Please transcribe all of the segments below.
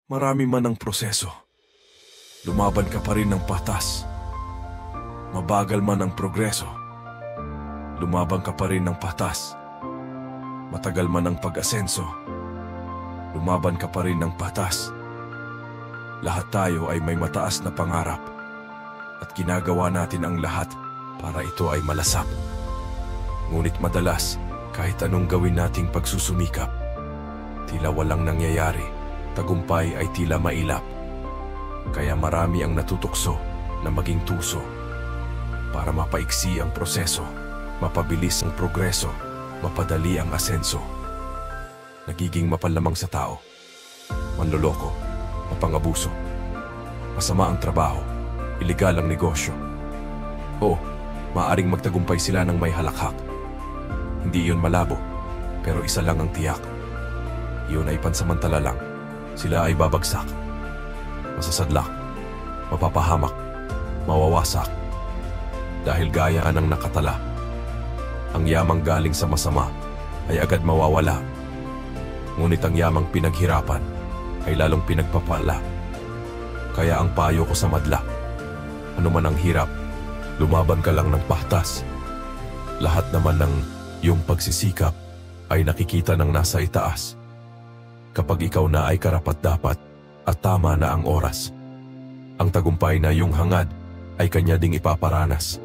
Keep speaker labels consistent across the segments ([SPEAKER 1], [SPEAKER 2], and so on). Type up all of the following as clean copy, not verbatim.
[SPEAKER 1] Marami man ang proseso, lumaban ka pa rin ng patas. Mabagal man ang progreso, lumaban ka pa rin ng patas. Matagal man ang pag-asenso, lumaban ka pa rin ng patas. Lahat tayo ay may mataas na pangarap at ginagawa natin ang lahat para ito ay malasap. Ngunit madalas, kahit anong gawin nating pagsusumikap, tila walang nangyayari. Tagumpay ay tila mailap. Kaya marami ang natutukso na maging tuso para mapaiksi ang proseso, mapabilis ang progreso, mapadali ang asenso. Nagiging mapanlamang sa tao, manloloko, mapangabuso, masama ang trabaho, iligal ang negosyo. Oo, maaring magtagumpay sila ng may halakhak. Hindi iyon malabo, pero isa lang ang tiyak. Iyon ay pansamantala lang. Sila ay babagsak, masasadlak, mapapahamak, mawawasak. Dahil gayaan ang nakatala, ang yamang galing sa masama ay agad mawawala. Ngunit ang yamang pinaghirapan ay lalong pinagpapala. Kaya ang payo ko sa madla, ano man ang hirap, lumaban ka lang ng patas. Lahat naman ng iyong pagsisikap ay nakikita ng nasa itaas. Kapag ikaw na ay karapat-dapat at tama na ang oras, ang tagumpay na iyong hangad ay kanya ding ipaparanas.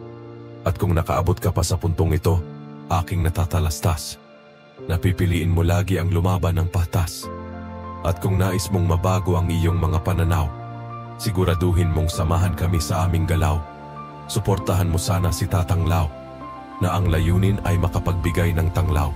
[SPEAKER 1] At kung nakaabot ka pa sa puntong ito, aking natatalastas, napipiliin mo lagi ang lumaban ng patas. At kung nais mong mabago ang iyong mga pananaw, siguraduhin mong samahan kami sa aming galaw. Suportahan mo sana si Tatang Lau, na ang layunin ay makapagbigay ng tanglaw.